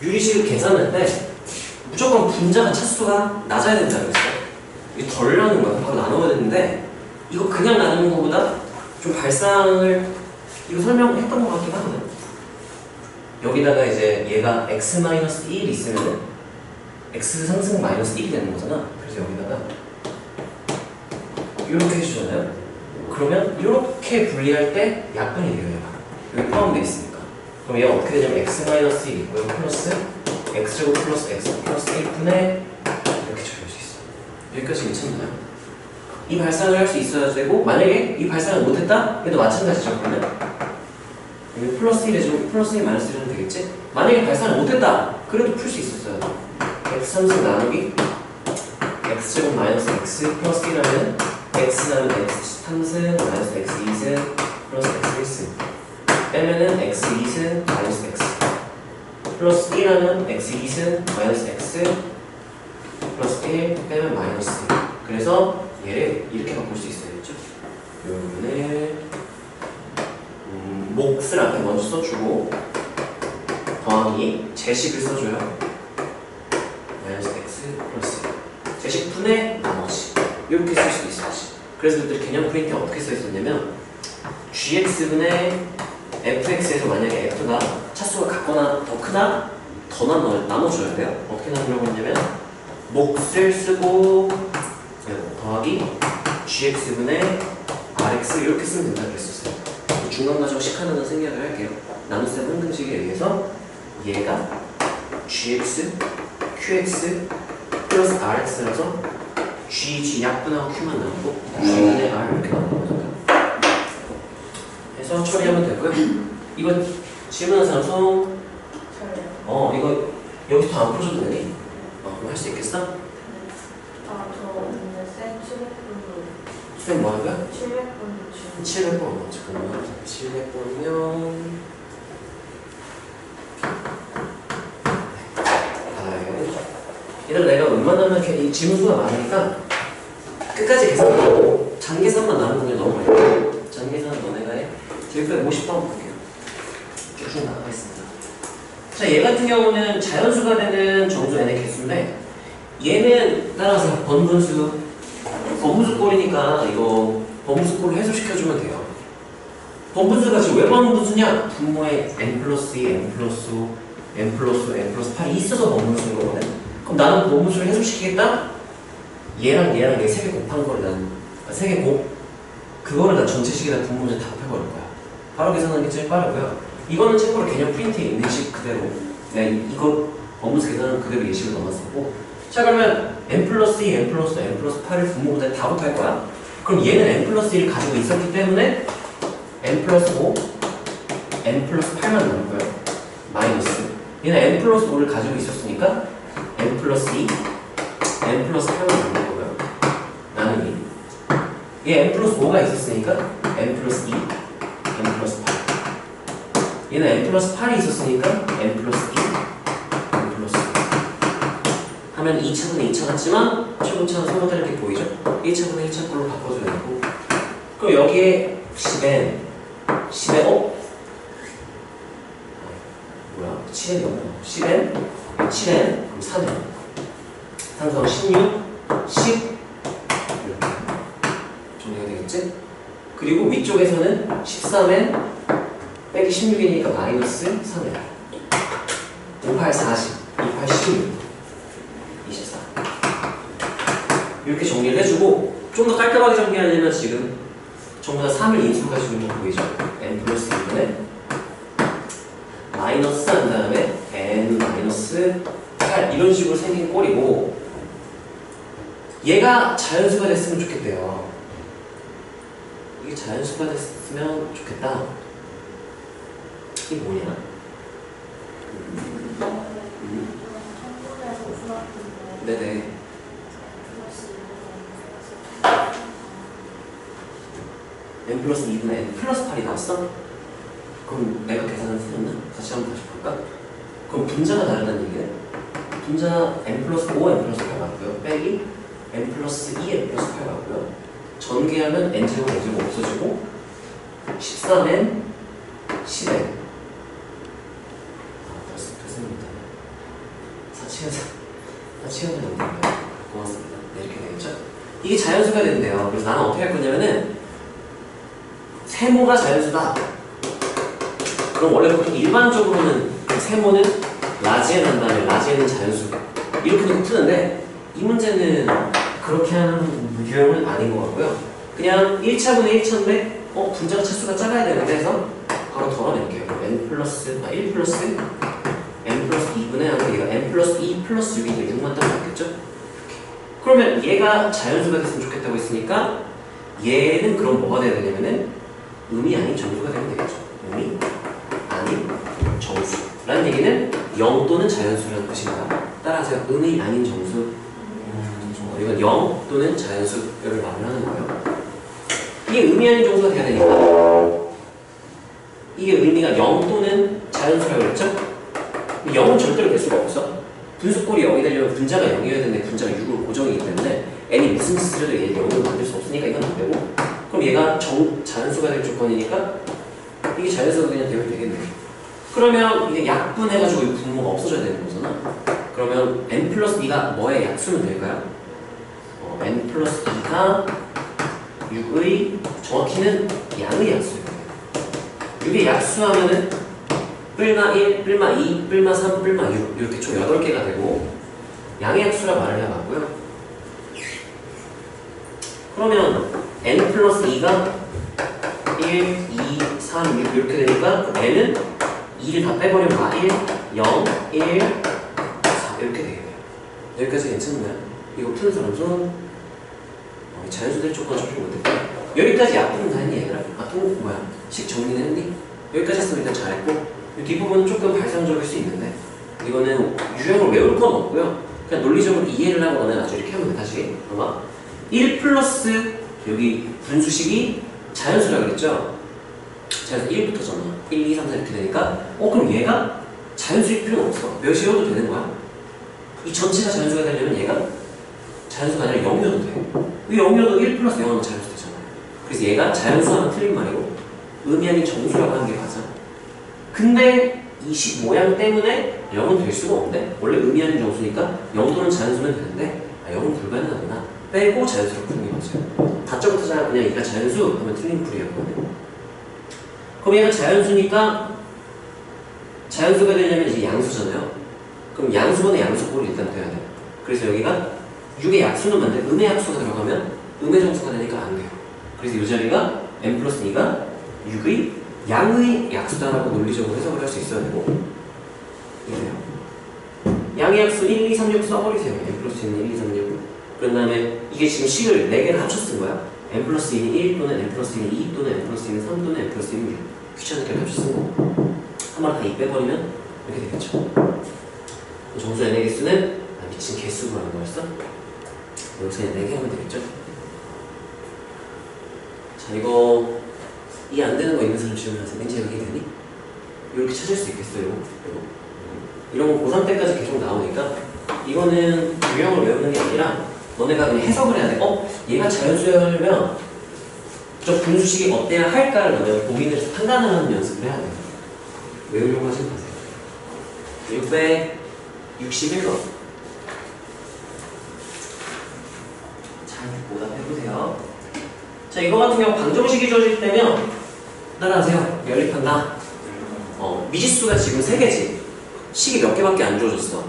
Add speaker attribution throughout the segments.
Speaker 1: 유리식을 계산할 때 무조건 분자가 차수가 낮아야 된다고 했어요. 이게 덜 나누는 거야. 바로 나눠야 되는데 이거 그냥 나누는 것보다 좀 발상을 이거 설명했던 것 같긴 하거든. 여기다가 이제 얘가 x-1 있으면 x 상승 마이너스 1이 되는 거잖아. 그래서 여기다가 이렇게 해주잖아요. 그러면 이렇게 분리할 때 약분이 돼요. 얘가. 여기 포함되어 있으니까. 그럼 얘가 어떻게 되냐면 x-1이 있고요. 플러스 x제곱 플러스 x 플러스 1분의 이렇게 적을 수 있어. 여기까지 괜찮나요? 이 발상을 할 수 있어야 되고 만약에 이 발상을 못했다? 얘도 마찬가지죠. 그러면 여기 플러스 1에 제곱 플러스 1 마이너스 1은 되겠지? 만약에 발상을 못했다! 그래도 풀 수 있었어요. x 3승 나누기 x제곱 마이너스 x 플러스 1하면 x 나누면 x 3승 마이너스 x 2승 플러스 x 1승 빼면은 x 2승 마이너스 x 플러스 1하면 x 2승 마이너스 x 플러스 1 빼면 마이너스 1. 그래서 얘를 이렇게 바꿀 수 있어요. 그렇죠? 요거는 몫을 앞에 먼저 써주고 더하기 제식을 써줘요. 마이너스 x 플러스 1 제식분의 나머지 이렇게 쓸 수도 있었지. 그래서 그때 개념 프린트에 어떻게 써있었냐면 gx분의 fx에서 만약에 f가 차수가 같거나 더 크다? 더 나눠줘야 돼요. 어떻게 나누려고 했냐면 몫을 쓰고 더하기 gx분의 rx 이렇게 쓰면 된다 그랬었어요. 중간 가지고 식하는 생각을 할게요. 나눗셈 항등식에 의해서 얘가 gx, qx 플러스 rx라서 g 약분하고 q만 나오고 g분의 r 이렇게 나오는 거죠. 해서 처리하면 되고요. 이거 질문한 사람 손? 이거 여기서 안 풀어줘도 되니? 그럼 할 수 있겠어?
Speaker 2: 저 오늘 쌤 700분.
Speaker 1: 쌤 뭐 하고요?
Speaker 2: 700분
Speaker 1: 700번. 잠깐만. 700번이면 얘들아 내가 웬만하면 이렇게 이 지문수가 많으니까 끝까지 계산하고 잔계산만 나누는 게 너무 많아요. 잔계산 너네가 해. 150번 볼게요. 쭉 나가겠습니다. 자, 얘 같은 경우는 자연수가 되는 정수 n의 개수인데 얘는 따라서 번분수 번분수꼴이니까 이거 번분수꼴로 해소시켜주면 돼요. 번분수가 지금 왜 번분수냐? 분모에 n 플러스 2, n 플러스 5, n 플러스 5, n 플러스 8이 있어서 번분수인 거거든. 그럼 나는 번분수를 해소시키겠다? 얘랑 얘 세 개 곱한 거를 난 세 개 그거를 난 전체식에다 분모를 다 합해버릴 거야. 바로 계산하는 게 제일 빠르고요. 이거는 참고로 개념 프린트에 있는 식 그대로 내가 이거 번분수 계산은 그대로 예식을 넣어놨었고. 자, 그러면 n 플러스 2, n 플러스 5, n 플러스 8을 분모보다 다 곱할 거야. 그럼 얘는 n 플러스 1을 가지고 있었기 때문에 n 플러스 5, n 플러스 8만 나올 거예요. 마이너스 얘는 n 플러스 5를 가지고 있었으니까 n 플러스 2, n 플러스 8만 나올 거고요. 나누기 얘 n 플러스 5가 있었으니까 n 플러스 2, n 플러스 8 얘는 n 플러스 8이 있었으니까 n 플러스 2, n 플러스 2 하면 2차분의 2차 같지만 최고차는 서로 다르게 보이죠? 1차분의 1차 걸로 바꿔줘야 되고 그럼 여기에 10n 10n 뭐야? 7n이 없나? 10n 7n 그럼 3n 상수항 16 10 이렇게 정리가 되겠지? 그리고 위쪽에서는 13n 빼기 16이니까 마이너스 3n 58 40 28 16 24 이렇게 정리를 해주고 좀 더 깔끔하게 정리하려면 지금 전부 다 3을 인수로 가지고 있는 거 보이죠? n 플러스 1분의 마이너스 한 다음에 n 마이너스 8 이런 식으로 생긴 꼴이고 얘가 자연수가 됐으면 좋겠대요. 이게 자연수가 됐으면 좋겠다. 이게 뭐냐? 네네. n 플러스 2분의 n 플러스 8이 나왔어? 그럼 내가 계산을 틀렸나? 다시 한번 볼까? 그럼 분자가 다르다는 얘기네? 분자 n 플러스 5, n 플러스 8 맞고요. 빼기 n 플러스 2, n 플러스 8 맞고요. 전개하면 n제곱, n제곱 없어지고 13n, 10n 됐습니다. 치워져 넘깁니다. 고맙습니다. 네, 이렇게 되겠죠? 이게 자연수가 된대요. 그래서 나는 어떻게 할 거냐면은 세모가 자연수다. 그럼 원래 보통 일반적으로는 세모는 라지에 난 다음에 라지에는 자연수 이렇게 놓고 푸는데 이 문제는 그렇게 하는 유형은 아닌 것 같고요. 그냥 1차분의 1차인데 분자가 차수가 작아야 되는데 해서 바로 덜어낼게요. n 플러스 1 플러스 n 플러스 2분의 하고 얘가 n 플러스 2 플러스 6이니까 6만 딱 맞겠죠? 그러면 얘가 자연수가 됐으면 좋겠다고 했으니까 얘는 그럼 뭐가 돼야 되냐면은 음이 아닌 정수가 되면 되겠죠. 음이 아닌 정수라는 얘기는 0 또는 자연수라는 뜻입니다. 따라하세요. 음이 아닌 정수. 이건 0 또는 자연수를 말을 하는 거예요. 이게 음이 아닌 정수가 돼야 되니까 이게 의미가 0 또는 자연수라고 그랬죠? 0은 절대로 될 수가 없어. 분수꼴이 0이 되려면 분자가 0이어야 되는데 분자가 6으로 고정이기 때문에 n이 무슨 짓을 해도 얘 0으로 만들 수 없으니까 이건 안 되고 그럼 얘가 자연수가 될 조건이니까 이게 자연수가 그냥 되면 되겠네요. 그러면 이게 약분해가지고 이 분모가 없어져야 되는 거잖아. 그러면 n 플러스 2가 뭐의 약수면 될까요? n 플러스 2가 6의 정확히는 양의 약수예요. 6의 약수하면은 뿔마 1, 뿔마 2, 뿔마 3, 뿔마 6 이렇게 총 8개가 되고 양의 약수라 말을 해야 맞고요. 그러면 n 플러스 2가 1, 2, 3, 6 이렇게 되니까 n은 2를 다 빼버리면 1, 0, 1, 4 이렇게 되겠네요. 여기까지 괜찮나요? 이거 푸는 사람 손? 자연수들 조건 적용 못했고 여기까지 약분은 다 했니 얘들아? 식 정리는 했니? 여기까지 했으면 일단 잘했고 이 뒷부분은 조금 발상적일 수 있는데 이거는 유형을 외울 건 없고요. 그냥 논리적으로 이해를 하고 너네 나중에 이렇게 하면 돼. 다시 봐봐. 1 플러스 여기 분수식이 자연수라고 그랬죠? 자연수 1부터잖아. 1, 2, 3, 4 이렇게 되니까 그럼 얘가 자연수일 필요는 없어. 몇이어도 되는 거야. 이 전체가 자연수가 되려면 얘가 자연수가 아니라 0이어도 돼. 이 0이어도 1 플러스 0하면 자연수 되잖아. 그래서 얘가 자연수하면 틀린 말이고 의미 아닌 정수라고 하는 게 맞아. 근데 이 식 모양 때문에 0은 될 수가 없는데 원래 의미 아닌 정수니까 0 또는 자연수면 되는데 0은 불가능하구나. 빼고 자연수로 푸는 게 맞아요. 다짜고짜 그냥 얘가 자연수 하면 틀린 풀이었거든요. 그럼 얘가 자연수니까 자연수가 되려면 이제 양수잖아요. 그럼 양수분의 양수꼴이 일단 돼야 돼. 그래서 여기가 6의 약수는 맞는데 음의 약수가 들어가면 음의 정수가 되니까 안 돼요. 그래서 이 자리가 n 플러스 2가 6의 양의 약수다라고 논리적으로 해석을 할 수 있어야 되고 이래요. 양의 약수 1, 2, 3, 6 써버리세요. n 플러스 2는 1, 2, 3, 6 그런 다음에 이게 지금 식을 4개를 합쳐 쓴 거야. n 플러스 2는 1 또는 n 플러스 2는 2 또는 n 플러스 2는 3 또는 n 플러스 2는 6 귀찮게 합쳐 쓴 거. 한 마리 다 2 빼버리면 이렇게 되겠죠. 정수 n의 개수는 미친 개수로 하는 거였어? 여기서 그냥 4개 하면 되겠죠? 자, 이거 이해 안 되는 거 있는 사람 질문하세요. 왠지 여기 되니? 이렇게 찾을 수 있겠어요? 이런 거 고3 때까지 계속 나오니까 이거는 유형을 외우는 게 아니라 너네가 그냥 해석을 해야 돼. 얘가 자연수열면 저 분수식이 어때야 할까를 너네가 고민을 해서 판단을 하는 연습을 해야 돼요. 외우려고 하지 마세요. 661번. 잘 오답해보세요. 자, 이거 같은 경우 방정식이 주어질 때면 따라하세요. 연립한다. 미지수가 지금 3개지. 식이 몇 개밖에 안 주어졌어.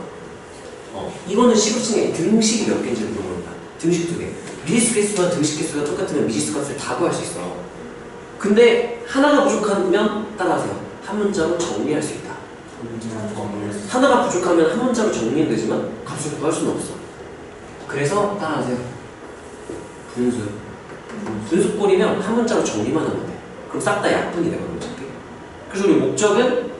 Speaker 1: 이거는 식으로 등식이 몇 개인지 모른다. 등식 2개. 미지수 개수와 등식 개수가 똑같으면 미지수 값을 다 구할 수 있어. 근데 하나가 부족하면 따라하세요. 한 문자로 정리할 수 있다. 하나가 부족하면 한 문자로 정리는 되지만 값을 구할 수는 없어. 그래서 따라하세요. 분수꼴이면 한 문자로 정리만 하면 돼. 그럼 싹 다 약분이 되거든요. 그래서 우리 목적은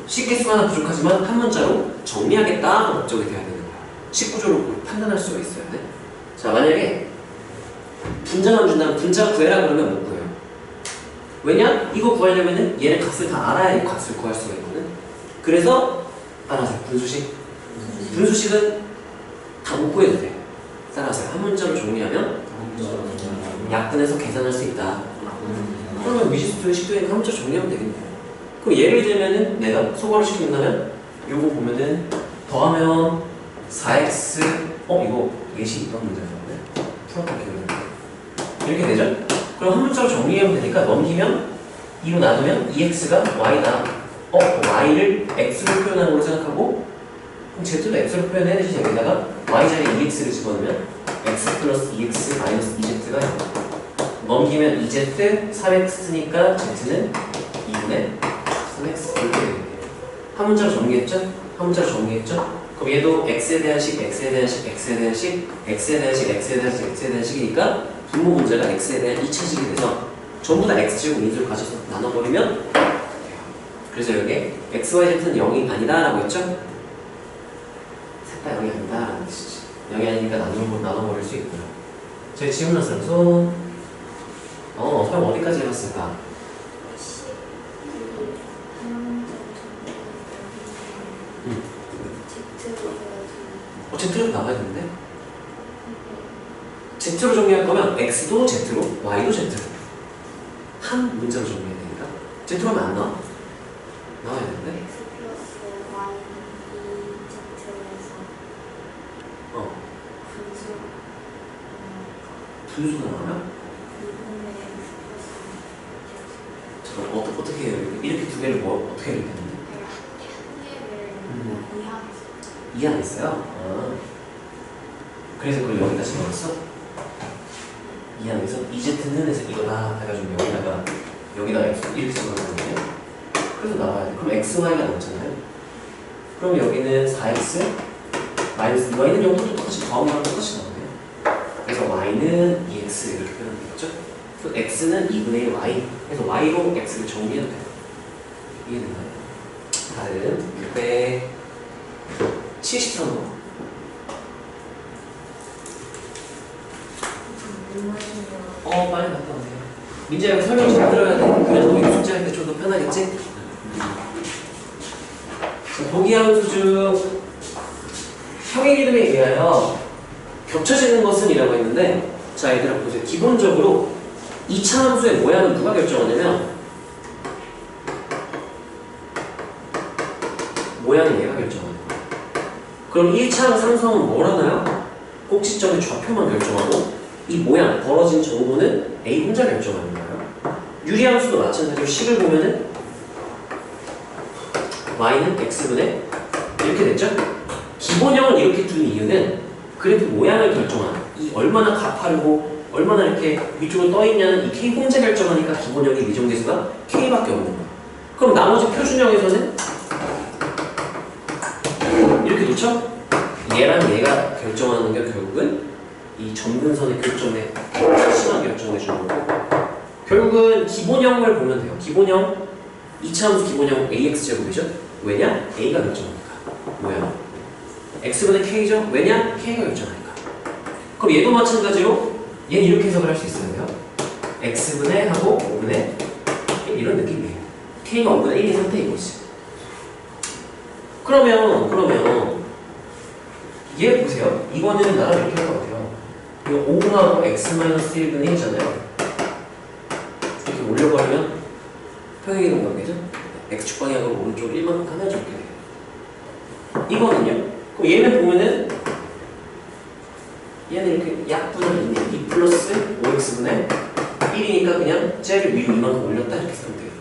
Speaker 1: 식개수가 하나 부족하지만 한 문자로 정리하겠다 목적이 돼야 되는 거야. 식구조로 판단할 수가 있어야 돼. 자, 만약에 분자만 준다면 분자 구해라 그러면 못 구해요. 왜냐? 이거 구하려면은 얘네 값을 다 알아야 이 값을 구할 수가 있거든. 그래서 따라하세요. 분수식은 다 못 구해도 돼. 따라하세요. 한 문자로 정리하면 약분해서 계산할 수 있다. 그러면 미지수표의 식도에는 한 문자로 정리하면 되겠네요. 그럼 예를 들면은 내가 소거를 시킨다면 요거 보면은 더하면 4x 이거 예시 있던 문제였는데 풀었던 기억이 나는데 이렇게 되죠? 그럼 한 문자로 정리하면 되니까 넘기면 2로 나누면 2x가 y다. y를 x로 표현하는 걸로 생각하고 그럼 z도 x로 표현해야 되지. 여기다가 y 자리에 2x를 집어넣으면 x 플러스 2x 마이너스 2z가 넘기면 2z 3x니까 z는 2분의 3x 이렇게 되겠네요. 한 문자로 정리했죠? 한 문자로 정리했죠? 그럼 얘도 x에 대한 식, x에 대한 식, x에 대한 식, x에 대한 식, x에 대한 식, x에 대한 식이니까 분모 문제가 x에 대한 2차식이 돼서 전부 다 x제곱 인수를 가져서 나눠버리면 돼요. 그래서 여기에 x, y, z는 0이 아니다 라고 했죠? 셋 다 0이 아니다 라는 뜻이지. 0이 아니니까 나눠버릴 수 있고요. 저희 질문 났어요. 손 설마 어디까지 해봤을까? Z로 나와야 되는데 Z로 정리할 거면 X도 Z로, Y도 Z로 한 문자로 정리해야 되니까 Z로 하면 안 나와? 나와야 되는데
Speaker 2: X 플러스 Y 2Z에서
Speaker 1: 분수가 나와요?
Speaker 2: 2분의 X 플러스
Speaker 1: 잠깐 어떻게 해요? 이렇게 두 개를 어떻게 해야 되는데?
Speaker 2: 한 개를
Speaker 1: 이해하겠어요? 그래서 그걸 여기까지 넣었어? 이해하면서 이제트는 해서 이거다 해가지고 여기다가 X 이렇게 적어놨거든요. 그래서 나와야 돼. 그럼 x, y가 나왔잖아요. 그럼 여기는 4x 마이너스 2y는 여기도 똑같이 더하면 똑같이 나오네요. 그래서 y는 2x 이렇게 표현하면 되겠죠? 또 x는 2분의 1 y. 그래서 y로 x를 정리해도 돼요. 이해됐나요? 다른 673번. 빨리 갔다 오세요. 민지야, 여기 설명 잘 들어야 돼. 그래도 우리 숙제할 때 좀 더 편하겠지? 자, 보기함수 중 평행 이동에 의하여 겹쳐지는 것은 이라고 했는데, 자, 얘들아 보세요. 기본적으로 2차 함수의 모양은 누가 결정하냐면 모양은 얘가 결정하는 거야. 그럼 1차 상성은 뭘 하나요? 꼭지점의 좌표만 결정하고 이 모양, 벌어진 정보는 A 혼자 결정하는 거예요. 유리함수도 마찬가지로 식을 보면은 y는 x분의 이렇게 됐죠? 기본형을 이렇게 둔 이유는 그래프 모양을 결정하는 이 얼마나 가파르고 얼마나 이렇게 위쪽으로 떠있냐는 이 k 혼자 결정하니까 기본형의 미정계수가 k밖에 없는 거예요. 그럼 나머지 표준형에서는 이렇게 놓죠? 얘랑 얘가 결정하는 게 결국은 이 점근선의 교점에 심한 결정을 주는 거고 결국은 기본형을 보면 돼요. 기본형 2차 함수 기본형 ax제곱이죠? 왜냐? a가 결정하니까 모양 x분의 k죠? 왜냐? k가 결정하니까. 그럼 얘도 마찬가지로 얘는 이렇게 해석을 할 수 있어요. x분의 하고 5분의 이런 느낌이에요. k가 5분의 1인 상태인 거지. 그러면 얘 보세요. 이거는 나랑 이렇게 할 것 같아요. 이거 5하고 x-1분의 1이잖아요. 이렇게 올려버리면 평행이동 관계죠? x축 방향으로 오른쪽 1만큼 하나 적게 돼요. 이거는요? 그럼 얘는 보면은 얘는 이렇게 약분을 2 플러스 5x분의 1이니까 그냥 쟤를 위로 이만큼 올렸다 이렇게 쓰면 돼요.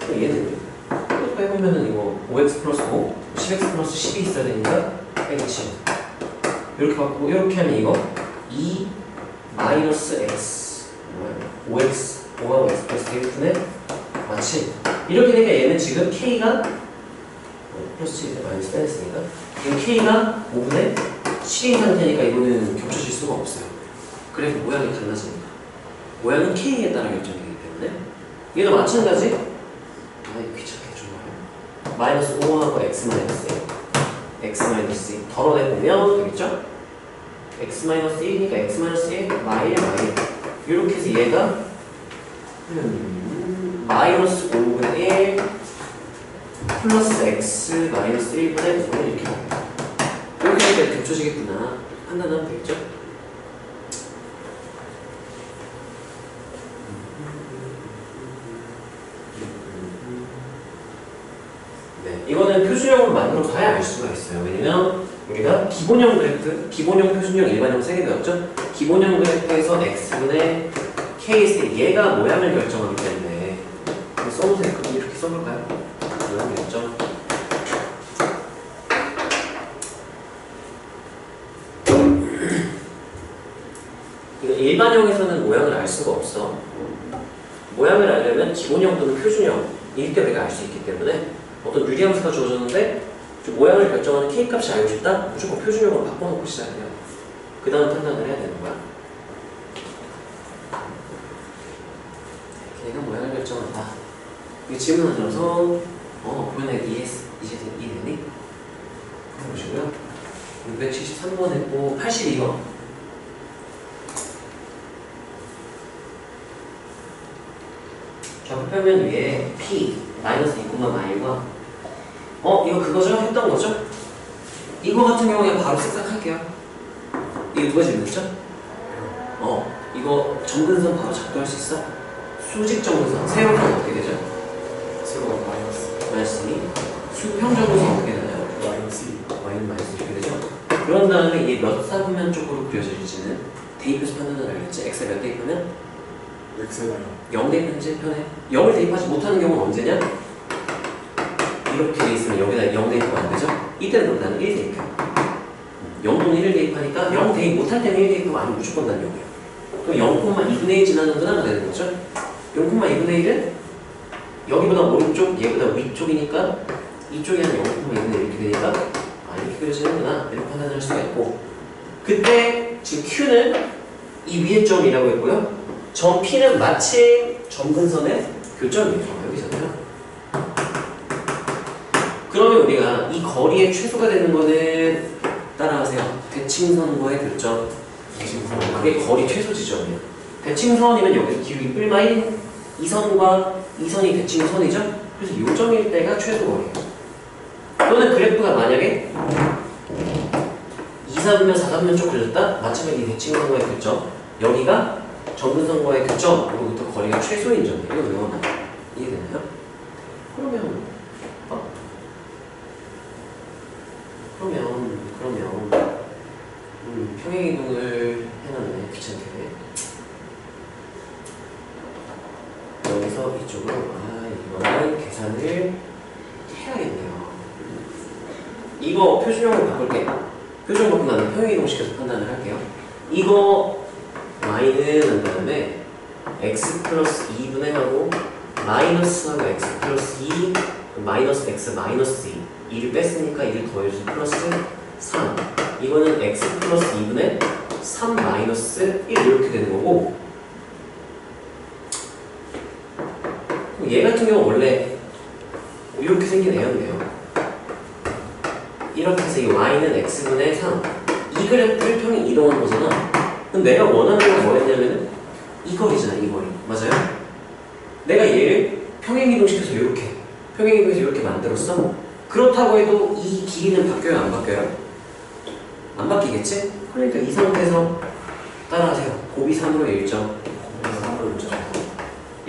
Speaker 1: 그럼 얘는 이거 빼보면은 이거 5x 플러스 5, 10x 플러스 10이 있어야 되니까 빼치 이렇게 바꾸고 이렇게 하면 이거 2 마이너스 x 5하고 x 플러스 1분의 마치 이렇게 되니까 얘는 지금 k가 플러스 7인데 마이너스 빼냈으니까 지금 k가 5분의 7인 상태니까 이거는 겹쳐질 수가 없어요. 그래서 모양이 달라집니다. 모양은 k에 따라 결정되기 때문에 얘도 마찬가지 이거 귀찮게 좀 봐요. 마이너스 5하고 x 마이너스 1 x-1 덜어내보면 되겠죠? x-1이니까 x-1 마일 이렇게 해서 얘가 마이너스 5분의 1 플러스 x 마이너스 1분의 5 이렇게 나와요. 이렇게 하니까 겹쳐지겠구나 판단하면 되겠죠? 네, 이거는 표준형으로 만들어 봐야 알 수가 있어요. 왜냐면 우리가 기본형 그래프, 기본형, 표준형, 일반형 세 개 배웠죠? 기본형 그래프에서 x분의 k에서 얘가 모양을 결정하기 때문에 이거 써보세요. 그럼 이렇게 써볼까요? 모양 결정. 이거 일반형에서는 모양을 알 수가 없어. 모양을 알려면 기본형 또는 표준형 이때 우리가 알 수 있기 때문에 어떤 유리함수가 주어졌는데 모양을 결정하는 K값이 알고 싶다? 무조건 표준형으로 바꿔놓고 시작해요. 그 다음 판단을 해야 되는 거야. K가 모양을 결정한다. 이 질문 하나 들어서 보면 이해되니? 보시고요. 673번 했고 82번. 좌표평면 위에 P 마이너스 2,마일과 이거 그거죠? 했던 거죠? 이거 같은 경우에 바로 쓱싹할게요. 이거 누가 질문했죠? 이거 점근선 바로 작동할 수 있어? 수직 점근선 세우면 어떻게 되죠?
Speaker 3: 세로가 마이너스
Speaker 1: 2 수평 점근선 어떻게 되나요? 마이너스 이렇게 되죠? 그런 다음에 이게 몇 사분면 쪽으로 그려질지는 대입해서 판단을 알겠지? x에 몇 대입하면?
Speaker 3: X에다가
Speaker 1: 0 대입하는지 편해? 0을 대입하지 못하는 경우는 언제냐? 이렇게 돼 있으면 여기다 0 대입하면 안 되죠? 이때는 그럼 나는 1 대입해. 0 또는 1을 대입하니까 0 대입 못할 때는 1 대입하고 아니면 무조건 난 0이야. 그럼 0,2분의 1 지나는구나 되는 거죠? 0,2분의 1은 여기보다 오른쪽, 얘보다 위쪽이니까 이쪽이 한 0,2분의 1 이렇게 되니까 이렇게 그려지는구나 이렇게 판단을 할 수가 있고, 그때 지금 Q는 이 위의 점이라고 했고요. 점 P는 마침 점근선의 교점이에요. 여기잖아요. 그러면 우리가 이 거리의 최소가 되는 거는 따라하세요. 대칭선과의 교점. 그게 거리 최소 지점이에요. 대칭선이면 여기서 기울기 뿔마인 이 선과 이 선이 대칭선이죠. 그래서 이 점일 때가 최소 거리예요. 또는 그래프가 만약에 2사분면 4사분면 쪽 그려졌다. 마침내 이 대칭선과의 교점, 여기가 점근선과의 교점으로부터 거리가 최소인 점이에요. 이거 외워놔. 이해되나요? 그러면 평행이동을 해놨네. 귀찮게. 여기서 이쪽으로 이거는 계산을 해야겠네요. 이거 표준형으로 바꿀게. 표준형 바꾸고 나는 평행이동시켜서 판단을 할게요. 이거 y는 한 다음에 x 플러스 2분의 하고 마이너스하고 x 플러스 2 마이너스 x 마이너스 2 2를 뺐으니까 2를 더해서 플러스 3, 이거는 x 플러스 2분의 3 마이너스 1 이렇게 되는 거고, 얘 같은 경우 원래 이렇게 생긴 애였네요. 이렇게 해서 이 y는 x분의 3, 이 그래프를 평행 이동한 거잖아. 그럼 내가 원하는 건 뭐였냐면 이 거리잖아. 이 거리 맞아요? 내가 얘를 평행 이동시켜서 이렇게 평행 이동해서 이렇게 만들었어. 그렇다고 해도 이 길이는 바뀌어요? 안 바뀌어요? 안 바뀌겠지? 그러니까 이 상태에서 따라하세요. 곱이 3으로 1점.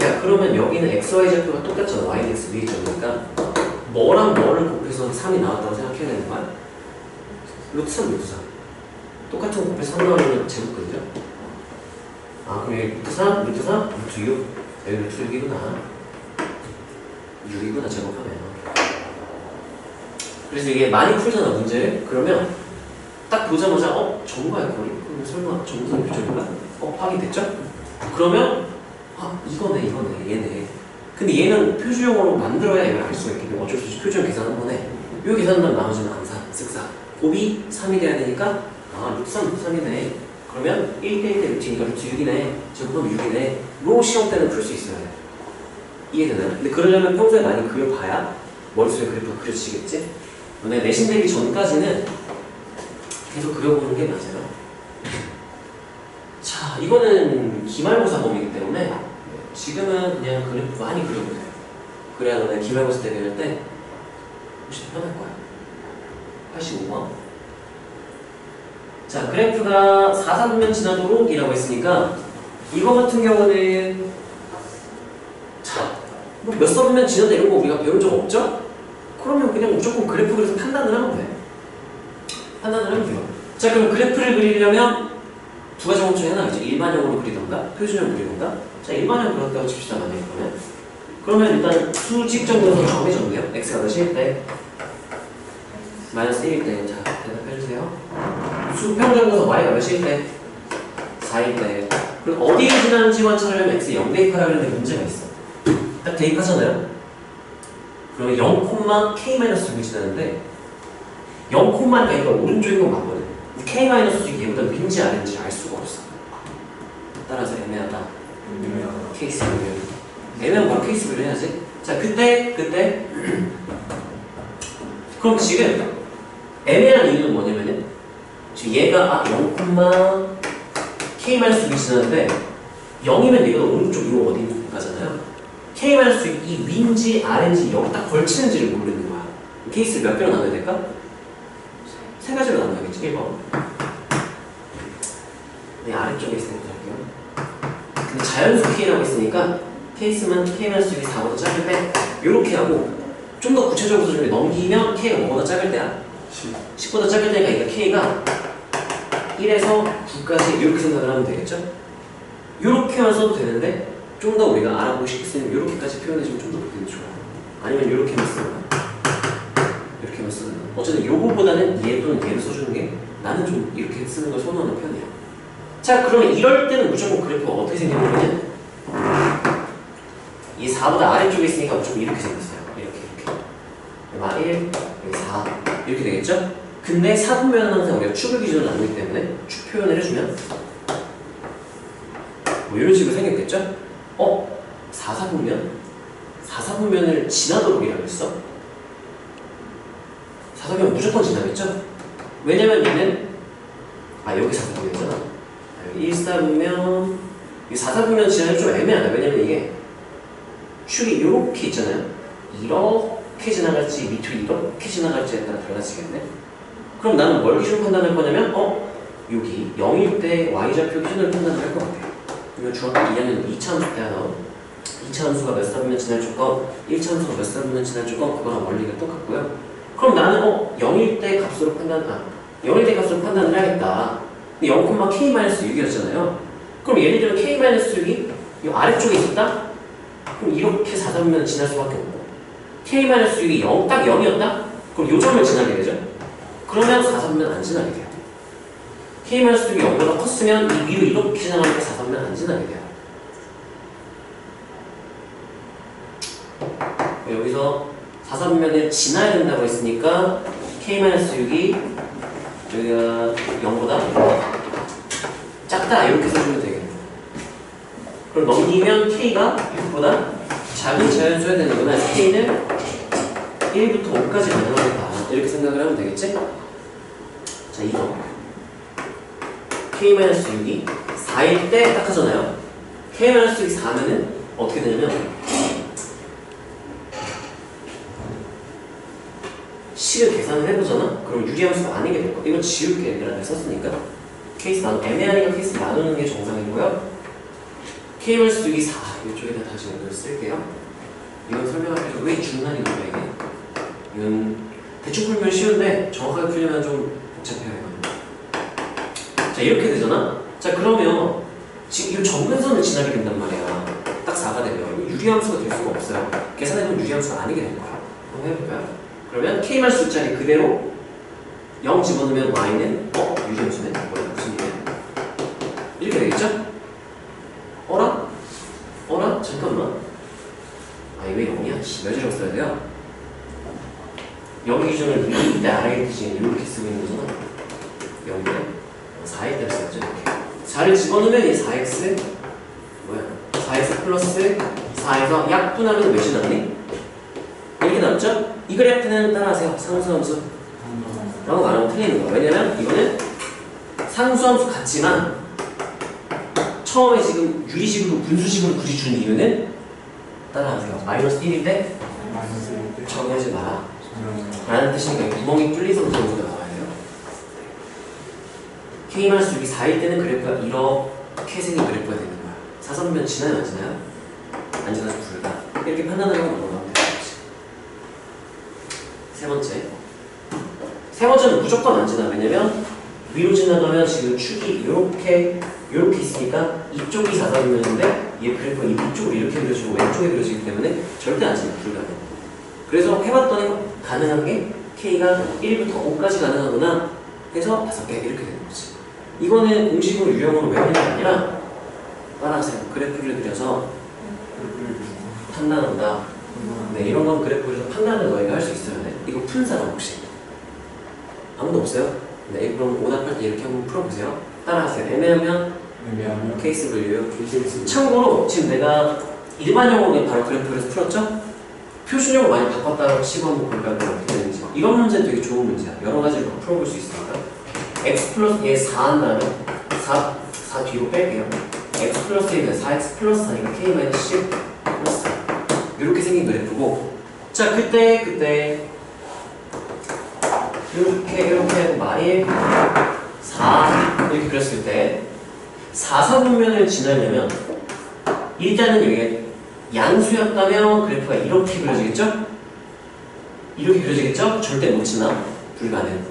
Speaker 1: 야, 그러면 여기는 xy 좌표가 똑같잖아. y는 x 위에 점이니까 뭐랑 뭐를 곱해서 3이 나왔다고 생각해야 되는 거야? 루트 3, 루트 3. 똑같은 거 곱해서 3 나오면 제곱거든요. 그럼 여기 루트 3, 루트 3, 루트 6. 여기 루트 6이구나. 6이구나, 제곱하면. 그래서 이게 많이 풀잖아, 문제를. 그러면 딱 보자마자 정과의 거리? 그럼 설마 정선 교점인가? 확인됐죠? 그러면 이거네, 얘네. 근데 얘는 표준형으로 만들어야 이걸 알 수가 있기 때문에 어쩔 수 없이 표준형 계산 한 번에 이 계산하면 나머지는 암사, 쓱싹. 곱이 3이 돼야 되니까 루트 3, 루트 3이네. 그러면 1대 1대 루트니까 루트 6이네. 제곱하면 6이네. 로 시험 때는 풀 수 있어야 돼. 이해되나요? 근데 그러려면 평소에 많이 그려봐야 머릿속에 그래프가 그려지겠지? 너네 내신 되기 전까지는 계속 그려보는 게 맞아요. 자, 이거는 기말고사 범위이기 때문에 지금은 그냥 그래프 많이 그려보세요. 그래야 너네 기말고사 때 배울 때 훨씬 편할 거야. 85번. 자, 그래프가 4사분면 지나도록 이라고 했으니까 이거 같은 경우는 자, 몇 사분면 지나다 이런 거 우리가 배운 적 없죠? 그러면 그냥 무조건 그래프 그려서 판단을 하면 돼. 판단을 하면 돼요. 자, 그럼 그래프를 그리려면 두 가지 방법 중에 하나겠죠. 일반형으로 그리던가 표준형 그리던가. 자, 일반형 그렸다고 칩시다. 만약에 그러면 일단 수직 정도에서 정해졌네요. x가 몇일 때? 마이너스 1일 때. 자, 대답해주세요. 수평 정도에서 y가 몇일 때? 4일 때. 그리고 어디에 지나는지만 찾으려면 x 0 대입하라 그랬는데 문제가 있어. 딱 대입하잖아요. 그러면 0,k-6이 지나는데 0,K가 오른쪽인 건 맞거든. k-6이 얘보다 윈지 아닌지 알 수가 없어. 따라서 애매하다. 케이스 애매한 바로 케이스를 해야지. 자, 그때 그럼 지금 애매한 이유는 뭐냐면은 지금 얘가 0,k-6이 지나는데 0이면 얘가 오른쪽 이거 어디인가잖아요. k-6이 윈지 아래인지 여기 딱 걸치는지를 모르는 거야. 케이스를 몇 개로 나눠야 될까? 세 가지로 나눠야겠지. 1번. 네, 아래쪽에 있으니까 할게요. 근데 자연수 k라고 했으니까 케이스만 k-6이 4보다 작을 때 요렇게 하고 좀 더 구체적으로 좀 넘기면 k가 뭐보다 작을 때야? 10보다 작을 때니까 그러니까 k가 1에서 9까지 이렇게 생각을 하면 되겠죠? 요렇게만 써도 되는데 좀 더 우리가 알아보고 싶으면 요렇게까지 표현해주면 좀 더 보기 좋아요. 아니면 요렇게만 쓰거나 이렇게만 쓰거나 어쨌든 요거보다는 얘 또는 얘를 써주는 게 나는 좀 이렇게 쓰는 걸 선호하는 편이야. 자, 그러면 이럴 때는 무조건 그래프가 어떻게 생기냐면 이 4보다 아래쪽에 있으니까 무조건 이렇게 생겼어요. 이렇게 1, 여기 4 이렇게 되겠죠? 근데 4분면은 항상 우리가 축을 기준으로 나누기 때문에 축 표현을 해주면 뭐 이런 식으로 생겼겠죠? 4분면을 지나도록이라고 했어? 4분면 무조건 지나겠죠? 왜냐면 얘는 여기 4분면이잖아. 여기 1,4분면 이 4,4분면 지나면 좀 애매하다. 왜냐면 이게 축이 이렇게 있잖아요. 이렇게 지나갈지 밑으로 이렇게 지나갈지에 따라 달라지겠네. 그럼 나는 뭘 기준으로 판단할 거냐면 여기 0일 때 y좌표 기준으로 판단을 할 것 같아요. 그러면 중학교 2학년 2차 함수 때 하나 2차 함수가 몇 사분면 지날 조건 1차 함수가 몇 사분면 지날 조건 그거랑 원리가 똑같고요. 그럼 나는 0일 때 값으로 0일 때 값으로 판단을 해야겠다. 0,k-6이었잖아요. 그럼 예를 들면 k-6이 이 아래쪽에 있었다? 그럼 이렇게 4사분면 지날 수밖에 없고 k-6이 0, 딱 0이었다? 그럼 요 점을 지나게 되죠? 그러면 4사분면 안 지나게 돼요. k-6이 0보다 컸으면 이 위로 이렇게 지나가니까 4사분면 안 지나게 돼요. 여기서 4사분면을 지나야 된다고 했으니까 k-6이 여기가 0보다 작다 이렇게 써주면 되겠네요. 그럼 넘기면 k가 6보다 작은 자연수여야 되는구나. k는 1부터 5까지 가능하겠다 이렇게 생각을 하면 되겠지? 자, 2번 k-6이 4일 때 딱 하잖아요. k-6이 4면은 어떻게 되냐면 식을 계산을 해보잖아? 그럼 유리함수가 아니게 될 거야. 이건 지울게 내가 썼으니까 케이스 애매하니까 케이스 나누는 게 정상이고요. k-6이 4 이쪽에다 다시 연결 쓸게요. 이건 설명할 때 왜 중간인 거야 이게? 이건 대충 풀면 쉬운데 정확하게 풀려면 좀 복잡해요. 이건. 자, 이렇게 되잖아? 자, 그러면 지금 이 정근선을 지나게 된단 말이야. 딱 4가 되면 유리함수가 될 수가 없어요. 계산해보면 유리함수가 아니게 될 거야. 한번 해볼까요? 그러면 k만 숫자리 그대로 0 집어넣으면 y는 유리함수네? 뭐야? 무슨 일이야? 이렇게 되겠죠? 어라? 잠깐만. 왜 0이야? 몇 자리로 써야 돼요? 0 기준을 이때 알아야겠지. 이렇게 쓰고 있는 거잖아. 0이래? 4일 때를 써야죠. 이렇게 4를 집어넣으면 이 4x 뭐야? 4x 플러스 4에서 약분하면 몇이 남니? 이렇게 남죠? 이 그래프는 따라하세요. 상수함수 라고 말하면 틀리는 거야. 왜냐면 이거는 상수함수 같지만 처음에 지금 유리식으로 분수식으로 그려준 이유는 따라하세요. 마이너스 1일 때 정의하지 마라 라는 뜻이니까 구멍이 뚫리서 정수가 나와야 돼요. k-6이 4일 때는 그래프가 이렇게 생긴 그래프가 되는 거야. 4사분면 지나요? 안 지나요? 안 지나서 불다. 이렇게 판단을 하고 넘어가면 돼요. 세 번째. 세 번째는 무조건 안 지나. 왜냐면 위로 지나가면 지금 축이 이렇게 있으니까 이쪽이 4사분면인데 얘 그래프가 이쪽으로 이렇게 그려지고 왼쪽에 그려지기 때문에 절대 안 지나. 불가능. 그래서 해봤더니 가능한 게 K가 1부터 5까지 가능하구나 해서 5개 이렇게 되는 거지. 이거는 공식으로 유형으로 외우는 게 아니라 따라하세요. 그래프를 그려서 판단한다. 네, 이런 건 그래프 그려서 판단을 너희가 할 수 있어야 돼. 이거 푼 사람 혹시? 아무도 없어요? 네, 그럼 오답할 때 이렇게 한번 풀어보세요. 따라하세요. 애매하면 케이스 분류요. 참고로 지금 내가 일반용어로 바로 그래프 그려서 풀었죠? 표준용어 많이 바꿨다고 치고 한번 볼까요? 어떻게 되는지. 이런 문제는 되게 좋은 문제야. 여러 가지로 풀어볼 수 있으니까. x 플러스 얘 4 한다면 4 뒤로 뺄게요. x 플러스 얘가 4x 플러스 4니까 k 마이너스 10 플러스 4 이렇게 생긴 그래프고, 자 그때 이렇게 마일 4 이렇게 그렸을 때 4사분면을 지나려면 일단은 여기가 양수였다면 그래프가 이렇게 그려지겠죠? 이렇게 그려지겠죠? 절대 못 지나. 불가능.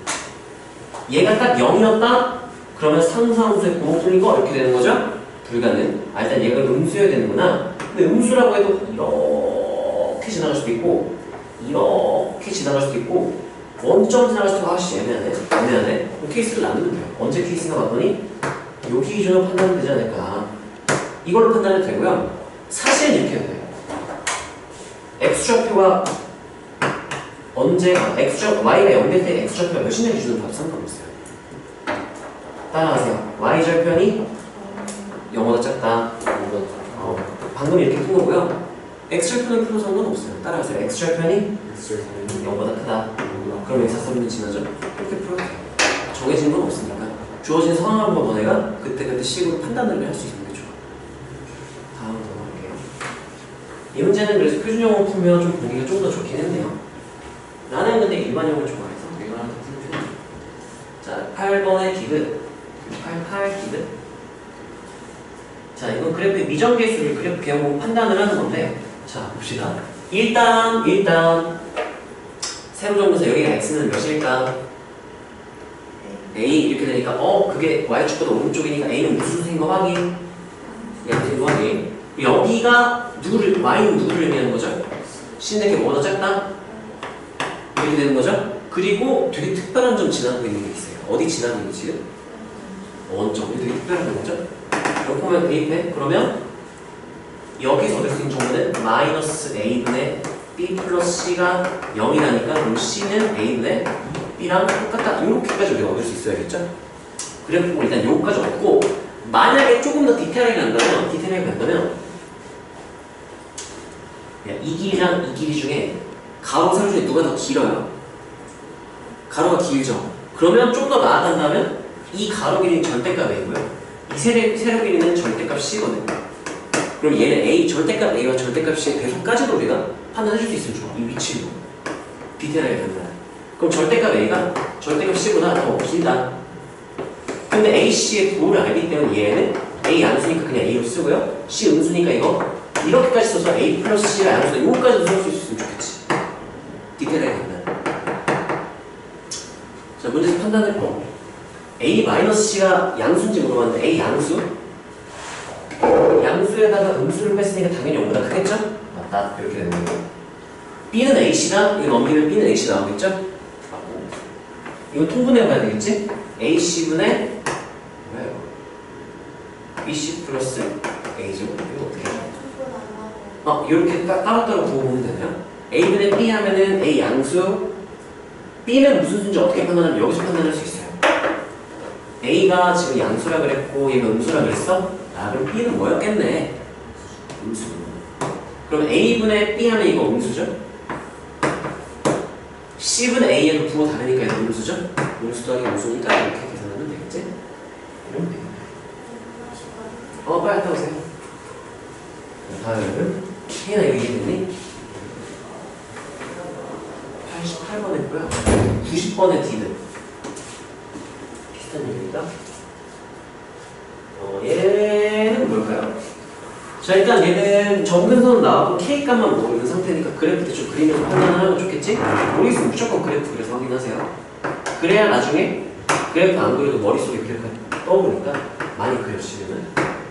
Speaker 1: 얘가 딱 0이었다? 그러면 상수함수의 부호 풀린 거 이렇게 되는 거죠? 불가능. 아, 일단 얘가 음수여야 되는구나. 근데 음수라고 해도 이렇게 지나갈 수도 있고 이렇게 지나갈 수도 있고 원점 지나갈 수도 있고. 아씨 애매하네. 그럼 케이스를 나누면 돼요. 언제 케이스가 봤더니 여기 기준으로 판단이 되지 않을까. 이걸로 판단해도 되고요. 사실은 이렇게 해야 돼요. x좌표가 언제가 y가 0될 때 x좌표가 몇이냐 기준으로 봐도 상관없어요. 따라하세요. y절편이 0보다 작다. 방금 이렇게 푼 거고요. x절편을 풀어도 상관없어요. 따라하세요. x절편이 0보다 크다. 그럼 여기 4사분면 지나죠? 이렇게 풀어도 돼요. 정해진 건 없으니까. 주어진 상황을 보고 너네가 그때 식으로 판단을 할 수 있는 게 좋아. 다음 넘어갈게요. 이 문제는 그래서 표준용어 풀면 좀 보기가 좀 더 좋긴 했네요. 나는 근데 일반용어를 좋아해서 일반용어 푸는 편이에요. 자, 8번의 디귿. 88 디귿. 자, 이건 그래프의 미정계수를 그래프 개형으로 판단을 하는 건데, 자, 봅시다. 일단 세로정에서 여기가 x는 몇일까? A 이렇게 되니까 그게 y축보다 오른쪽이니까 a는 무슨 수인 거 확인. 양수인 거 확인. 여기가 y는 누구를 의미하는 거죠? c인데 그게 뭐보다 작다? 이렇게 되는 거죠? 그리고 되게 특별한 점 지나고 있는 게 있어요. 어디 지나고 있는 지금? 원점. 이게 되게 특별한 거죠? 이렇게 보면 대입해. 그러면 여기서 얻을 수 있는 정보는 마이너스 a분의 b 플러스 c가 0이라니까 그럼 c는 a분의 b랑 똑같다. 이렇게까지 우리가 얻을 수 있어야겠죠? 그래프 일단 요거까지 얻고, 만약에 조금 더 디테일하게 간다면 이 길이랑 이 길이 중에 가로 세로 중에 누가 더 길어요? 가로가 길죠? 그러면 좀 더 나아간다면 이 가로 길이는 절대값 a고요. 이 세로 길이는 절대값 c거든요. 그럼 얘는 a 절대값 a와 절대값 c의 배수까지도 우리가 판단해줄 수 있으면 좋아. 이 위치로 디테일하게 간다. 그럼 절대값 a가 절대값 c보다 더 길다. 근데 a, c의 부호를 알기 때문에 얘는 a 양수니까 그냥 a로 쓰고요. c 음수니까 이거 이렇게까지 써서 a 플러스 c가 양수다. 이거까지도 쓸 수 있으면 좋겠지. 디테일하게 간다. 자, 문제에서 판단할 거. a 마이너스 c가 양수인지 물어봤는데 a 양수? 양수에다가 음수를 뺐으니까 당연히 0보다 크겠죠? 맞다. 이렇게 되는 거고. b는 ac다. 이거 넘기면 b는 ac 나오겠죠? 이거 통분해봐야 되겠지? ac분의 뭐예요? bc 플러스 a죠? 이거 어떻게 해요? 이렇게 따로따로 보면 되나요? a분의 b 하면은 a 양수, b는 무슨 수인지 어떻게 판단하면 여기서 판단할 수 있어요. a가 지금 양수라 그랬고 얘가 음수라 그랬어? 그럼 b는 뭐였겠네? 음수. 그럼 a분의 b 하면 이거 음수죠? c분의 a에도 부호 다르니까 얘도 음수죠? 음수 더하기 음수니까 이렇게 계산하면 되겠지? 이러면 되겠네. 빨리 갔다 오세요. 다음은 혜인아 이거 이해됐니? 88번 했고요. 90번의 디귿. 비슷한 얘기입니다. 얘는 뭘까요? 자, 자, 일단 얘는 점근선 나왔고 K값만 모르는 상태니까 그래프 대충 그리면서 판단을 하면 좋겠지? 모르겠으면 무조건 그래프 그려서 확인하세요. 그래야 나중에 그래프 안 그려도 머릿속에 그래프가 떠오르니까 많이 그려주시면은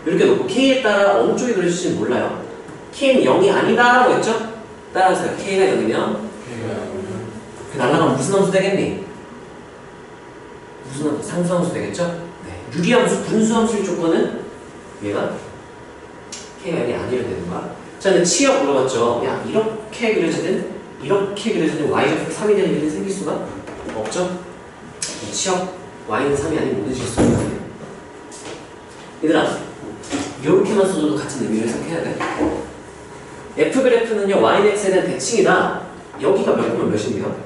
Speaker 1: 이렇게 놓고 K에 따라 어느 쪽이 그려질지 몰라요. K는 0이 아니다라고 했죠? 따라서요. K가 0이면 그 날라가면 무슨 함수 되겠니? 무슨 함수? 상수함수 되겠죠? 네. 유리함수, 분수함수의 조건은 얘가 K가 0이 아니어야 되는 거야. 자, 근데 치역 물어봤죠? 야, 이렇게 그려지든 이렇게 그려지든 Y좌표 3이 되는 일이 생길 수가 없죠? 치역 Y는 3이 아닌 모든 실수가 있어요. 얘들아, 이렇게만 써줘도 같은 의미를 해석해야 돼. F 그래프는요, Y는 X에 대한 대칭이다. 여기가 몇 콤마 몇인데요?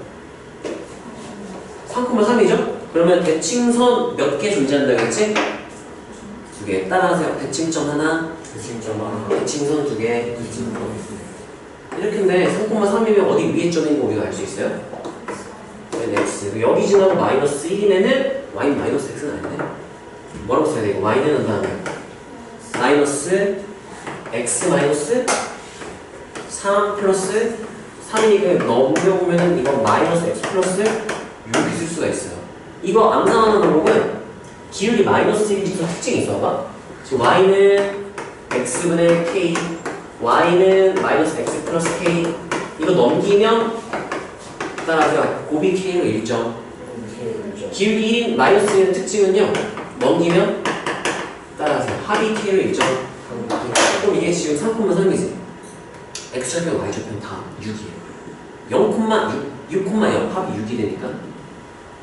Speaker 1: 3,3이죠? 그러면 대칭선 몇 개 존재한다고 했지? 2개. 따라하세요. 대칭점 하나, 대칭선 2개. 이렇게인데 3,3이면 어디 위에 점인 거 우리가 알 수 있어요? X. 여기 지나고 마이너스 1이면은 Y는 마이너스 X는 아닌데? 뭐라고 써야 돼? 이거 Y는 한 다음에 마이너스 X 마이너스 3 플러스 3이니까 넘겨보면은 이건 마이너스 X 플러스 이렇게 쓸 수가 있어요. 이거 암산하는 방법은 기울기 마이너스 1이 지금 특징이 있어 봐. 지금 Y는 X분의 K, Y는 마이너스 X 플러스 K. 이거 넘기면 따라하세요. 곱이 K로 1점. 기울기 1인 마이너스 1의 특징은요, 넘기면 따라하세요. 합이 K로 1점. 그럼 이게 지금 3,3이지. X좌표, Y좌표는 다 6이에요. 6,0 합이 6이 되니까.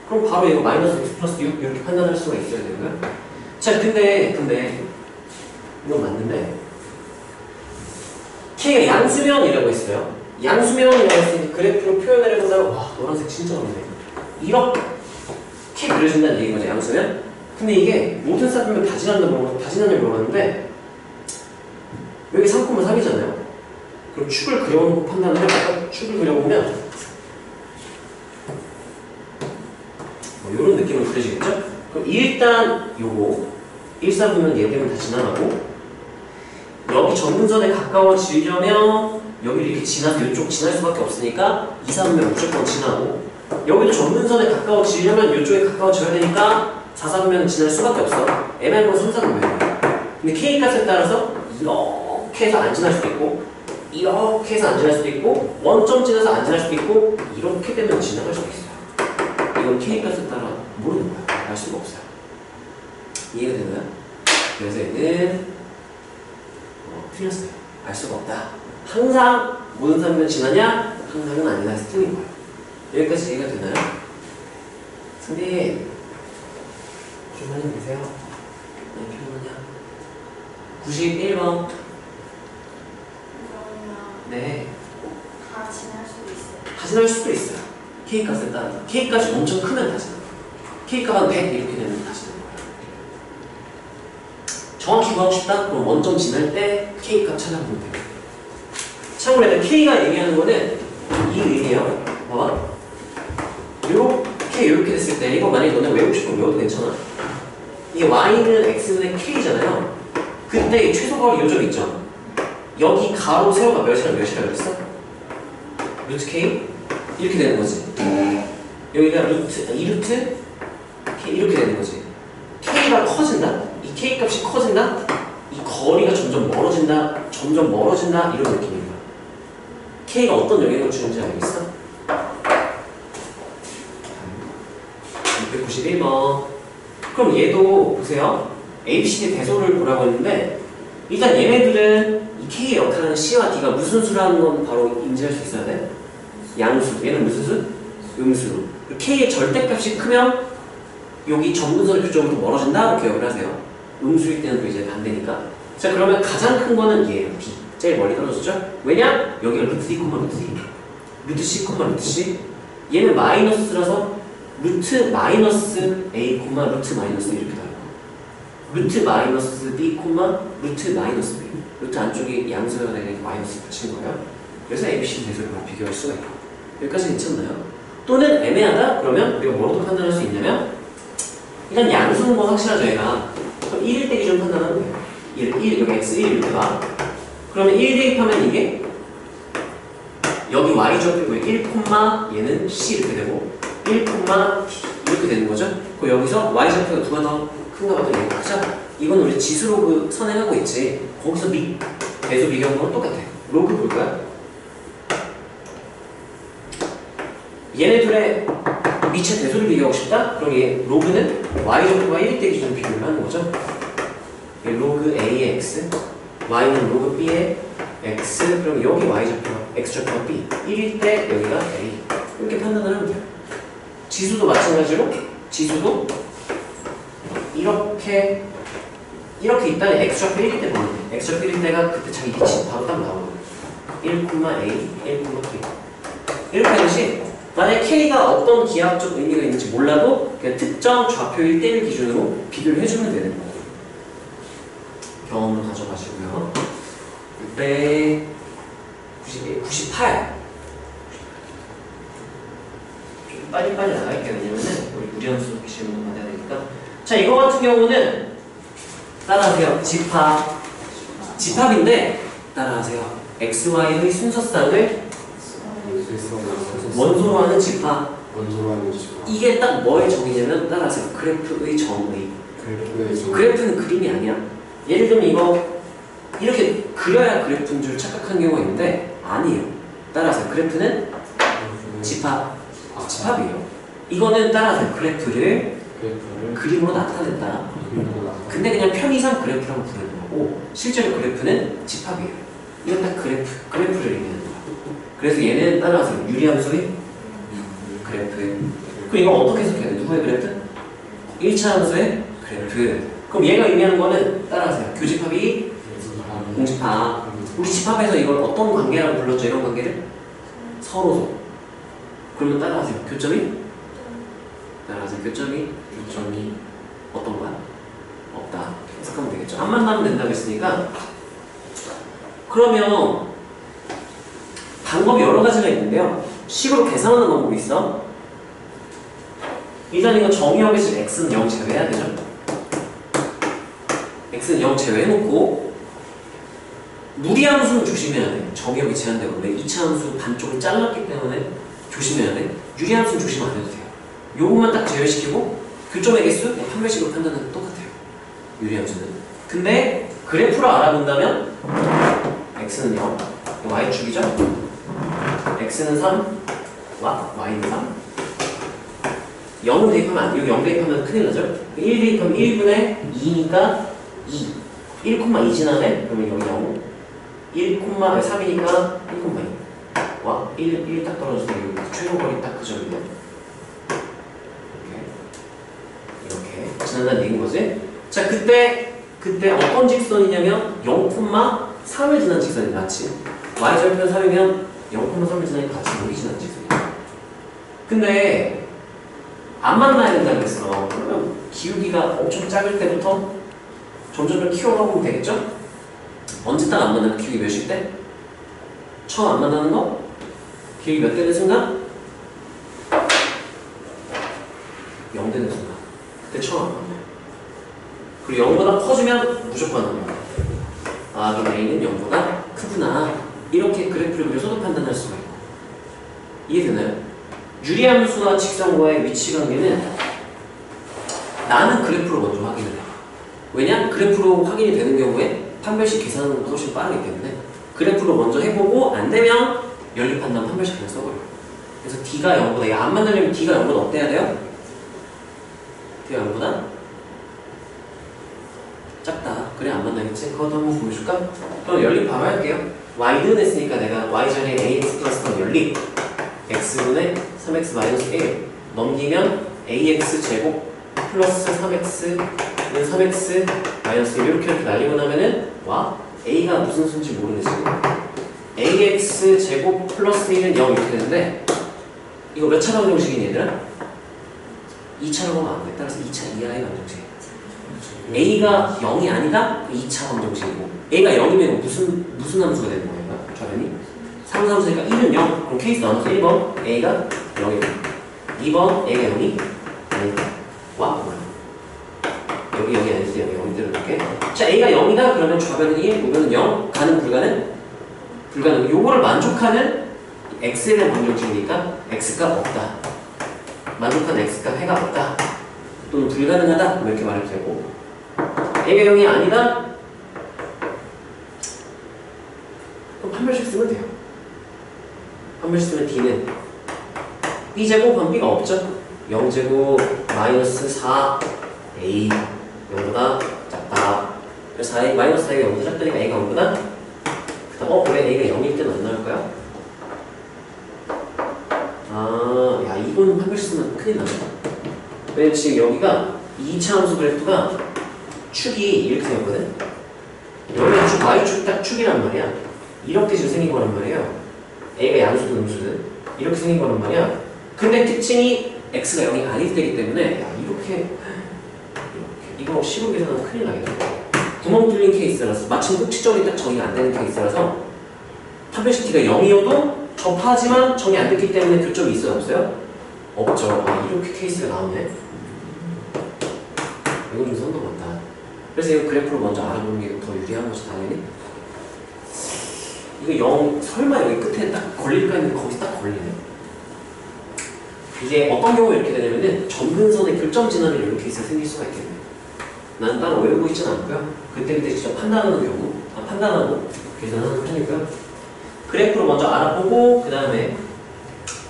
Speaker 1: 그럼 바로 이거 마이너스 X 플러스 6 이렇게 판단할 수가 있어야 되는 거야. 자, 근데 이건 맞는데 K가 양수면이라고 했어요. 양수면이라고 했으니 그래프로 표현을 해본다면 와, 노란색 진짜 어렵네. 이렇게 그려진다는 얘기인 거죠, 양수면. 근데 이게 모든 싹이면 다 지난다고 물어봤는데 여기 3,3이잖아요. 그럼 축을 그려놓고 판단을 해볼까? 축을 그려보면 뭐 이런 느낌으로 그려지겠죠? 그럼 일단 요거 1사분면 얘들은 다 지나가고 여기 점근선에 가까워지려면 여기를 이렇게 지나서 이쪽 지날 수밖에 없으니까 2사분면 무조건 지나고 여기도 점근선에 가까워지려면 이쪽에 가까워져야 되니까 4사분면은 지날 수밖에 없어. 애매한 건 3사분면이야. 근데 K 값에 따라서 이렇게 해서 안 지날 수도 있고 이렇게 해서 안 지날 수도 있고 원점 지나서 안 지날 수도 있고 이렇게 되면 지나갈 수도 있어요. 이건 K 값에 따라 모르는 거야. 알 수가 없어요. 이해가 되나요? 그래서 얘는 틀렸어요. 알 수가 없다. 항상 모든 사람은 지나냐? 항상은 아니다. 틀린 거예요. 여기까지 이해가 되나요? 선생님 좀 많이 계세요? 네, 편하냐? 91번. 네.
Speaker 2: 다 지날 수도 있어요.
Speaker 1: 다 지날 수도 있어요. K값에 따라서. K값이 엄청 크면 다 지나. K값 한 100 이렇게 되면 다 지나는 거예요. 정확히 구하고 싶다? 그럼 원점 지날 때 K값 찾아보면 돼요. 참고로 얘는 K가 얘기하는 거는 이 의미예요. 봐봐. 이렇게 됐을 때 이거 만약에 너네 외우고 싶으면 외워도 괜찮아. 이게 Y는 X분의 K잖아요. 그때 최소값 요점 있죠? 여기 가로 세로가 몇이랑 몇이라고 그랬어? 루트 K? 이렇게 되는 거지. 여기가 루트, 2루트 K 이렇게 되는 거지. K가 커진다? 이 K 값이 커진다? 이 거리가 점점 멀어진다? 점점 멀어진다? 이런 느낌인 거야. K가 어떤 영향을 주는지 알겠어? 691번. 그럼 얘도 보세요. ABCD 대소를 보라고 했는데 일단 얘네들은 이 K의 역할은 C와 D가 무슨 수라는 건 바로 인지할 수 있어야 돼. 양수. 얘는 무슨 수? 음수. K의 절대값이 크면 여기 점근선의 교점으로 멀어진다? 이렇게 기억을 하세요. 음수일 때는 또 이제 반대니까. 자, 그러면 가장 큰 거는 얘예요. B. 제일 멀리 떨어졌죠? 왜냐? 여기가 루트 D, 루트 D. 루트 C, 루트 C. 얘는 마이너스라서 루트 마이너스 A, 루트 마이너스 이렇게 나와요. 루트 마이너스 B, 루트 마이너스 B. 루트 안쪽이 양수여야 되니까 마이너스 붙인 거예요. 그래서 ABC 대소를 비교할 수가 있고. 여기까지 괜찮나요? 또는 애매하다? 그러면 우리가 뭐로 판단할 수 있냐면 일단 양수는 뭐 확실하죠, 얘가. 그럼 1일 때 기준 판단하는 거예요. 1, 여기 X 1일 때가 그러면 1 대입하면 이게 여기 y좌표고 1, 얘는 c 이렇게 되고 1, 이렇게 되는 거죠. 그럼 여기서 y좌표가 누가 더 큰가 보다 얘가 크죠. 이건 우리 지수 로그 선행하고 있지. 거기서 배수 비교한 거랑 똑같아. 로그 볼 거야. 얘네 둘의 미체 대소를 비교하고 싶다? 그럼 얘 로그는 y좌표가 1일 때 기준 비교를 하는 거죠. 얘 로그 a의 x, y는 로그 b의 x, 그럼 여기 y좌표가 x좌표가 b, 1일 때 여기가 a 이렇게 판단을 하면 돼요. 지수도 마찬가지로 지수도 이렇게 있다면 x좌표 1일 때 보면 돼. x좌표 1일 때가 그때 자기 위치 바로 딱 나오는 거예요. 1,a, 1,b 이렇게 하듯이 만약 K가 어떤 기하학적 의미가 있는지 몰라도 그냥 특정 좌표 1대1 기준으로 비교를 해주면 되는 거예요. 경험을 가져가시고요. 691, 98 좀 빨리빨리 나갈게요. 왜냐면은 우리 무리함수 시험도 받아야 되니까. 자, 이거 같은 경우는 따라하세요. 집합인데 따라하세요. XY의 순서쌍을 원소로 하는 집합.
Speaker 3: 원소로 하는 집합.
Speaker 1: 이게 딱 뭐의 정의냐면 따라하세요. 그래프의 정의. 그래프는 그림이 아니야. 예를 들면 이거 이렇게 그려야 그래프인 줄 착각한 경우가 있는데 아니에요. 따라하세요. 그래프는 집합이에요. 이거는 따라하세요. 그래프를 그림으로 나타낸다. 근데 그냥 편의상 그래프라고 부르는 거고 실제로 그래프는 집합이에요. 이건 딱 그래프를 얘기하는 거야. 그래서 얘는 따라가서 유리함수의 그래프. 그럼 이거 어떻게 해석해야 돼? 누구의 그래프? 1차 함수의 그래프. 그럼 얘가 의미하는 거는 따라가세요. 교집합이 공집합. 우리 집합에서 이걸 어떤 관계라고 불렀죠? 이런 관계를? 서로서. 그러면 따라가세요. 교점이 어떤 거야? 없다. 해석하면 되겠죠. 안 만나면 된다고 했으니까. 그러면 방법이 여러 가지가 있는데요. 식으로 계산하는 방법이 있어. 일단 이거 정의역에서 x는 0 제외해야 되죠. x는 0 제외해놓고 무리함수는 조심해야 돼. 정의역이 제한되거든요. 2차 함수 반쪽을 잘랐기 때문에 조심해야 돼. 유리함수는 조심 안 해도 돼요. 요것만 딱 제외시키고 교점의 개수 판별식으로 판단하는 거 똑같아요. 유리함수는. 근데 그래프로 알아본다면 x는 0, y축이죠. x는 3, y는 3. 0을 대입하면 안 돼요. 0 대입하면 큰일 나죠. 1 대입하면 1분의 2니까 2. 1,2 지나네? 그러면 여기 0. 3이니까 1,2. 와, 1 딱 떨어져서 여기 최소거리 딱 그 점이네. 이렇게 지난다는 얘기인 거지. 자, 그때 어떤 직선이냐면 0,3을 지난 직선이 맞지. y절편 3이면 0,3을 지나니까 같이 여기 지난 직선이야. 근데 안 만나야 된다 그랬어. 그러면 기울기가 엄청 작을 때부터 점점 키워가면 되겠죠? 언제 딱 안 만나면 기울기 몇일 때? 처음 안 만나는 거? 기울기 몇 되는 순간? 0 되는 순간. 그때 처음 안 만나요. 그리고 0보다 커지면 무조건 안 만나요. 아, 그럼 A는 0보다 크구나. 이렇게 그래프를 그려서도 판단할 수가 있고. 이해되나요? 유리함수와 직선과의 위치 관계는 나는 그래프로 먼저 확인을 해요. 왜냐? 그래프로 확인이 되는 경우에 판별식 계산하는 것도 훨씬 빠르기 때문에 그래프로 먼저 해보고 안 되면 연립판단 판별식 그냥 써버려요. 그래서 D가 0보다 안 만나려면 D가 0보다 어때야 돼요? D가 0보다 작다. 그래 안 만나겠지? 그것도 한번 보여줄까? 그럼 연립 바로 할게요. Y는 했으니까 내가 Y전에 AX 플러스 연립 X분의 3X 마이너스 1 넘기면 AX 제곱 플러스 3X는 3X 마이너스 1 이렇게 날리고 나면은 와 A가 무슨 수인지 모르네 지금. AX 제곱 플러스 1은 0 이렇게 되는데 이거 몇 차 방정식이니 얘들아? 2차로 가면 안 돼. 따라서 2차 이하의 방정식. A가 0이 아니다? 2차 방정식이고 A가 0이면 무슨 함수가 되는 거예요? 좌변이? 3함수니까 1은 0. 그럼 케이스 나눠서 1번 A가 0이고 2번 A가 0이 아니다. 와? 뭐야? 여기 아니지? 여기 0 이대로 이렇게 자, A가 0이다 그러면 좌변은 1, 우변은 0, 가능 불가능? 불가능. 요거를 만족하는 x에 대한 방정식이니까 x값 없다. 만족하는 x값 해가 없다. 또는 불가능하다. 뭐 이렇게 말해도 되고. A가 0이 아니다? 그럼 판별식 쓰면 돼요. 판별식 쓰면 D는 B제곱 하면 B가 없죠? 0제곱 마이너스 4A 0보다 작다. 그래서 4A 마이너스 4A가 0보다 작다니까 A가 0보다 그다음 왜 A가 0일 때는 안 나올까요? 아, 야 이건 판별식 쓰면 큰일 나네. 왜냐면 지금 여기가 2차 함수 그래프가 축이 이렇게 생겼거든? 여기가 축, Y축 딱 축이란 말이야. 이렇게 지금 생긴 거란 말이에요. A가 양수든 음수든 이렇게 생긴 거란 말이야. 근데 특징이 X가 0이 아닐 때이기 때문에 야 이렇게 이거 시로 계산하면 큰일 나겠다. 구멍 뚫린 케이스라서 마침 꼭지점이 딱 정의가 안 되는 케이스라서 판별식 T가 0이어도 접하지만 정의 안 됐기 때문에 교점이 있어요? 없어요? 없죠. 아, 이렇게 케이스가 나오네. 이건 좀 선도 같다. 그래서 이거 그래프를 먼저 알아보는 게 더 유리한 거지 당연히. 이거 0 설마 여기 끝에 딱 걸릴까 했는데 거기서 딱 걸리네. 이게 어떤 경우에 이렇게 되냐면은 점근선의 교점 진화를 이런 케이스가 생길 수가 있겠네. 난 따로 외우고 있지는 않고요. 그때그때 직접 판단하는 경우, 판단하고 계산하는 편이고요. 그래프로 먼저 알아보고 그 다음에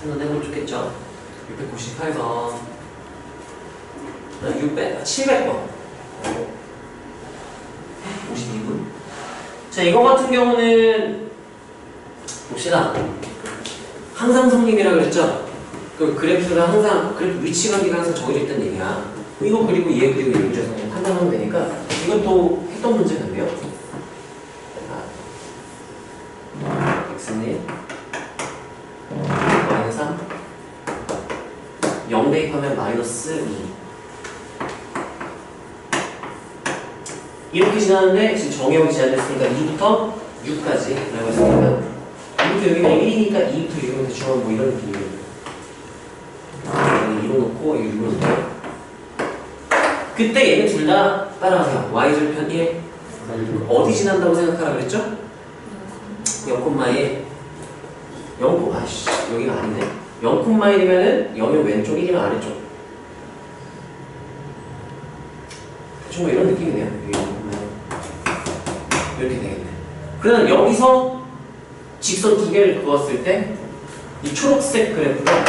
Speaker 1: 한번 해보면 좋겠죠. 698번 700번 52분. 자, 이거 같은 경우는 봅시다. 항상 성립이라고 그랬죠? 그 그래프가 항상 그래프 위치 관계가 항상 정해져 있다는 얘기야. 이거 그리고 얘 그리고 얘 중에서 그냥 판단하면 되니까 이것도 했던 문제 같네요. x는 마이너스 3 0 대입하면 마이너스 2 이렇게 지나는데 지금 정의역이 제한됐으니까 2부터 6까지 라고 했으니까 2부터 여기가 1이니까 2부터 6이면 대충 뭐 이런 느낌이에요. 2로 놓고 6로 놓고 그때 얘는 둘 다 따라하세요. y절편 1 어디 지난다고 생각하라 그랬죠? 0,1 0, 아이씨 여기가 아니네. 0,1이면은 0이 왼쪽 1이면 아래쪽 대충 뭐 이런 느낌이네요. 이렇게 되겠네. 그러면 여기서 직선 두 개를 그었을 때 이 초록색 그래프가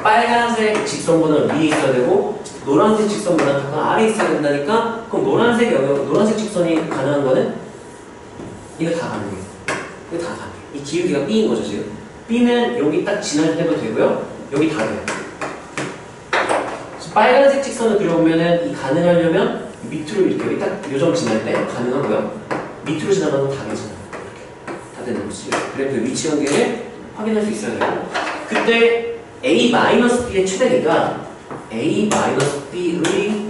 Speaker 1: 빨간색 직선보다 위에 있어야 되고 노란색 직선보다 약간 아래에 있어야 된다니까. 그럼 노란색 직선이 가능한 거는 이거 다 가능해. 이거 다 가능해. 이 기울기가 B인 거죠 지금. B는 여기 딱 지날 때도 되고요. 여기 다 돼요. 빨간색 직선을 그려보면은 이 가능하려면 밑으로 이렇게 여기 딱 요점 지날 때 가능하고요. 밑으로 지나가면 다 괜찮아요. 이렇게 다 되는 거지. 그래프 위치 관계를 확인할 수 있어야 되고 그때 A-B의 최대니까 A-B의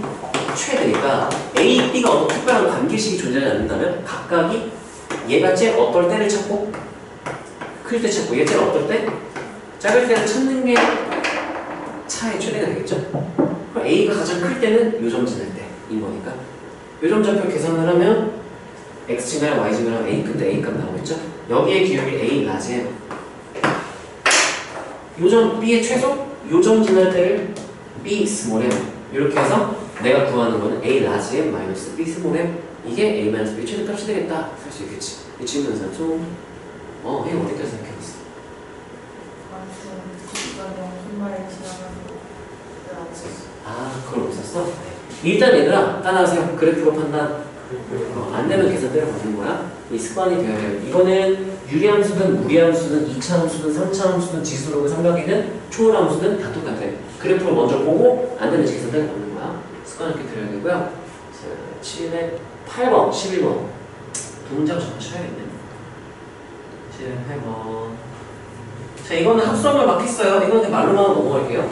Speaker 1: 최대니까 A, B가 어떤 특별한 관계식이 존재하지 않는다면 각각이 얘가 제일 어떨 때를 찾고 클 때 찾고 얘가 제일 어떨 때 작을 때를 찾는 게 차의 최대가 되겠죠. 그럼 A가 가장 클 때는 요점 지날 때인 거니까 요점 좌표 계산을 하면 X증가랑 Y증가랑 A 근데 A 값 나오겠죠. 여기에 기울기 A 라지에 요점 B의 최소 요점 지날 때를 B 스몰 m 이렇게 해서 내가 구하는 거는 A 라지 m 마이너스 B 스몰 m 이게 A 마이너스 B 최대값이 되겠다 할 수 있겠지. 이 질문 산수 얘 어디까지 생각해봤어? 그걸 못 썼어? 네. 일단 얘들아 따라하세요. 그래프로 판단 안 되면 계산대로 받는 거야. 이 습관이 되어야 해요. 이거는 유리함수든 무리함수든 2차 함수든 3차 함수든 지수로그 삼각이든 초월함수든 다 똑같아요. 그래프를 먼저 보고 안 되면 계산대로 받는 거야. 습관 이렇게 들어야 되고요. 자, 708번 11번 두 문제가 정말 쳐야겠네. 708번 자 이거는 합수함을 막 했어요. 이거는 말로만 넘어갈게요.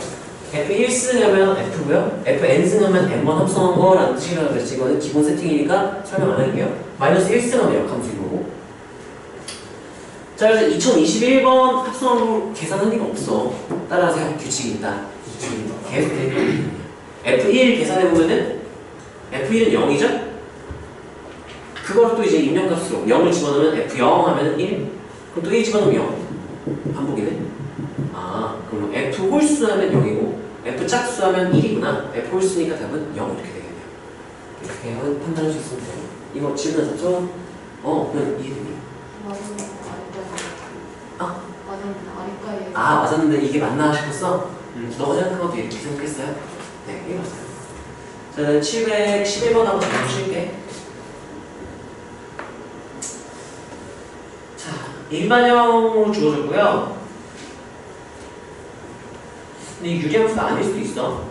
Speaker 1: F1승하면 F고요. Fn승하면 N 번 합성한 거라는 뜻이라고 그랬지. 이거는 기본 세팅이니까 설명 안 할게요. 마이너스 1승하면 역함수인 거고. 자, 그래서 2021번 합성한 거 계산한 리가 없어. 따라하세요. 규칙이 있다. 계속 대입. F1 계산해보면은 F1은 0이죠? 그걸 또 이제 입력값으로 0을 집어넣으면 F0 하면은 1. 그럼 또 1 집어넣으면 0. 반복이네. 아, 그럼 F 홀수 하면 0이고 F 짝수 하면 1이구나. F 홀수니까 답은 0 이렇게 되겠네요. 이렇게 판단할 수 있으면 돼요. 이거 질문 잡죠? 그냥 이해되니?
Speaker 2: 맞았는데 아닐까요?
Speaker 1: 아?
Speaker 2: 맞았는데 아닐까요?
Speaker 1: 아, 맞았는데 이게 맞나 싶었어? 너가 생각한 것도 이렇게 생각했어요? 네, 이해봤어요. 저는 711번 한번 더 칠게. 자, 일반형으로 주어졌고요. 근데 이 유리함수가 아닐 수도 있어.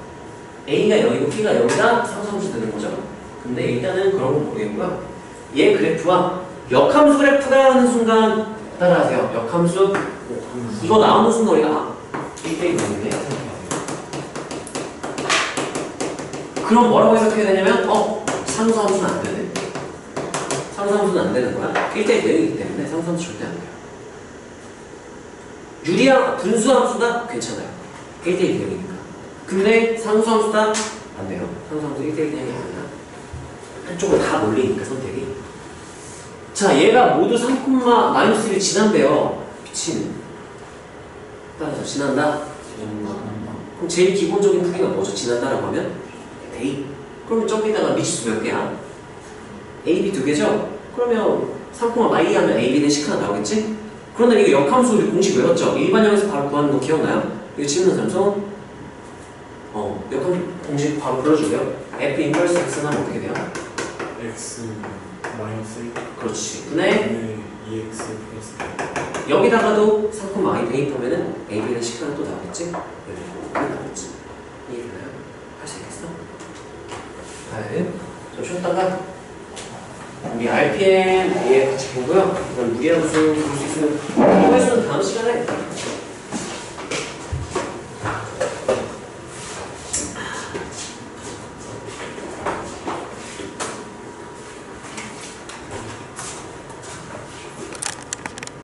Speaker 1: A가 0이고 B가 0이다 상수함수 되는 거죠. 근데 일단은 그런 건 모르겠고요. 얘 그래프와 역함수 그래프가 하는 순간 따라하세요. 역함수 이거 나오는 순간 우리가 1대1 되는데 그럼 뭐라고 해석해야 되냐면 상수함수는 안 되네. 상수함수는 안 되는 거야. 1대1 대응이기 때문에 상수함수 절대 안 돼요. 유리함 분수함수가 괜찮아요. 1대1 대응이니까. 근데 상수함수가 안 돼요. 상수함수 1대1 대응이 아니라 한쪽으로 다 몰리니까 선택이. 자, 얘가 모두 3,-1을 지난대요. 미친. 따라서 지난다. 그럼 제일 기본적인 크기가 뭐죠? 지난다라고 하면 A. 그러면 저기다가 미지수 몇 개야? A, B 두 개죠? 그러면 3,-2 하면 A, B는 식 하나 나오겠지? 그런데 이거 역함수 우리 공식 외웠죠? 일반형에서 바로 구하는 거 기억나요? 이거 질문 삼성 역함수 공식 바로 불러줄게요. F 인버스 X는 하면 어떻게 돼요?
Speaker 3: x 마이너스 1
Speaker 1: 그렇지. 분의
Speaker 3: 2x 플러스
Speaker 1: 여기다가도 3,-i 대입하면은 A, B는 식 하나 또 나오겠지? 이렇게 나오겠지. 이해되나요? 할 수 있겠어? 네. 좀 쉬었다가 우리 RPM 얘 같이 보고요. 그럼 무리함수 볼 수 있으면 이거 했으면 다음 시간에